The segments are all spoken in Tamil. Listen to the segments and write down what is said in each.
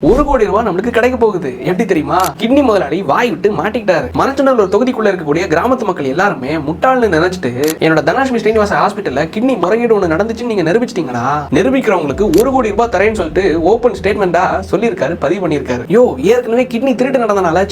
1 கோடி ரூபாய் நம்மளுக்கு கிடைக்க போகுது. எப்படி தெரியுமா? கிட்னி முதலாளி வாய் விட்டு மாட்டிக்கிட்டாரு. மனச்சநல்லூர் ஒரு தொகுதிக்குள்ள இருக்கக்கூடிய கிராமத்து மக்கள் எல்லாருமே முட்டாள்னு நினைச்சிட்டு என்னோட தனலட்சுமி ஸ்ரீனிவாச ஹாஸ்பிட்டல்ல கிட்னி முறைகேடு ஒண்ணு நடந்துச்சுன்னு நீங்க நிரூபிச்சிட்டீங்கன்னா நிரூபிக்கிறவங்களுக்கு 1 கோடி ரூபாய் தரேன்னு சொல்லிட்டு ஓபன் ஸ்டேட்மெண்டா சொல்லியிருக்காரு, பதிவு பண்ணியிருக்காரு. ஏற்கனவே கிட்னி திருட்டு நடந்தனால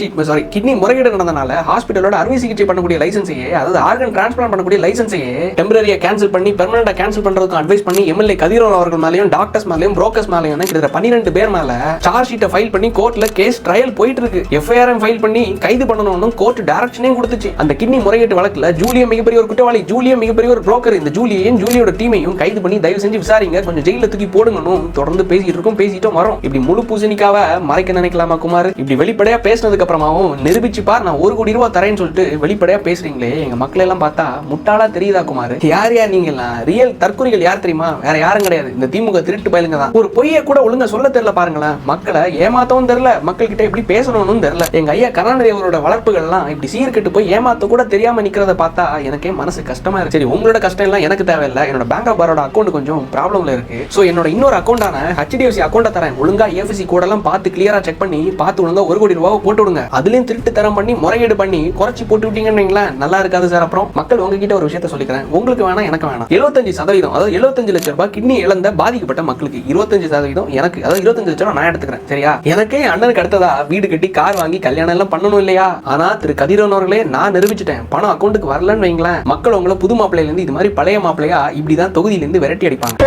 கிட்னி முறைகேடு நடந்தனால ஹாஸ்பிட்டலோட அறுவை சிகிச்சை பண்ணக்கூடிய லைசன்ஸையே, அதாவது ஆர்கன் டிரான்ஸ்பிளான்ட் பண்ணக்கூடிய லைசன்ஸையே டெம்பரரியா கேன்சல் பண்ணி பெர்மனண்டா கேன்சல் பண்றதுக்கு அட்வைஸ் பண்ணி எம்எல்ஏ கதிரவன் அவர்கள் மேலயும் டாக்டர்ஸ் மேலயும் புரோக்கர்ஸ் மேலயும் கிட்டத்தட்ட 12 பேர் மேல சார்ஜ் ஷீட்டை ஃபைல் பண்ணி கோர்ட்ல கேஸ் ட்ரையல் போயிட்டு இருக்கு. எஃப்ஐஆர் ஃபைல் பண்ணி கைது பண்ணணும்னு கோர்ட் டைரக்ஷனே கொடுத்துச்சு. அந்த கிட்னி முறைகேட்டு வழக்குல ஜூலியா மிகப்பெரிய ஒரு குற்றவாளி, ஜூலியா மிகப்பெரிய ஒரு புரோக்கர். இந்த ஜூலியையும் ஜூலியோட டீமையும் கைது பண்ணி தயவு செஞ்சு விசாரிங்க, கொஞ்சம் ஜெயில தூக்கி போடுங்கன்னு தொடர்ந்து பேசிட்டும் வரோம். இப்படி முழு பூசணிக்காக மறைக்க நினைக்கலாமா குமார்? இப்படி வெளிப்படையா பேசினதுக்கு அப்புறமாவும் நிரூபிச்சு பார் நான் 1 கோடி ரூபாய் தரேன்னு சொல்லிட்டு வெளிப்படையா பேசுறீங்களே, எங்க மக்கள் எல்லாம் பார்த்தா முட்டாளா தெரியுதா குமார்? யார் நீங்க எல்லாம் ரியல் தற்கொலைகள் யார் தெரியுமா? வேற யாரும் கிடையாது, இந்த திமுக திருட்டு பயலுங்க தான். ஒரு பொய்யை கூட ஒழுங்கா சொல்ல தெரியல பாருங்களேன். மக்களை ஏமாத்தவும் தெரியல, மக்கள் கிட்ட எப்படி பேசணும்னு தெரியல. எங்க ஐயா கருணாநிதி அவரோட வளர்ப்புகள் எல்லாம் இப்படி சீர்கெட்டு போய் ஏமாத்த கூட தெரியாம நிக்கிறத பார்த்தா எனக்கே மனசு கஷ்டமா இருக்கு. சரி, உங்களோட கஷ்டம் எல்லாம் எனக்கு தேவையில்லை. என்னோட பேங்க் ஆஃப் பரோடா அக்கௌண்ட் கொஞ்சம் ப்ராப்ளம்ல இருக்கு. சோ என்னோட இன்னொரு அக்கௌண்டான HDFC அக்கௌண்ட தரேன், ஒழுங்கா EFC கோட் எல்லாம் பார்த்து கிளியரா செக் பண்ணி பார்த்து ஒழுங்கா 1 கோடி ரூபாய் போட்டு விடுங்க. அதுலயும் திருட்டு தரம் பண்ணி முறைகேடு பண்ணி குறைச்சி போட்டு விட்டீங்கன்னு நல்லா இருக்காது சார். அப்புறம் மக்கள் உங்ககிட்ட ஒரு விஷயத்த சொல்லிக்கிறேன், உங்களுக்கு வேணாம் எனக்கு வேணாம். 75%, அதாவது 75 லட்சம் ரூபாய் கிட்னி இழந்த பாதிக்கப்பட்ட மக்களுக்கு 25% எனக்கு, அதாவது 25 லட்சம் நான் எடுத்துக்கிறேன். சரியா? எனக்கே அண்ணனுக்கு அடுத்ததா வீடு கட்டி கார் வாங்கி கல்யாணம் எல்லாம் பண்ணணும் இல்லையா? ஆனா திரு கதிரவன் அவர்களே நான் நிரூபிச்சிட்டேன், பணம் அக்கௌண்ட்டுக்கு வரலன்னு வைங்களேன், மக்கள் உங்களை புது மாப்பிள்ளையில இருந்து இது மாதிரி பழைய மாப்பிள்ளையா இப்படிதான் தொகுதியில இருந்து விரட்டி அடிப்பாங்க.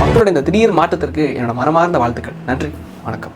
மக்களோட இந்த திடீர் மாற்றத்திற்கு என்னோட மனமார்ந்த வாழ்த்துக்கள். நன்றி, வணக்கம்.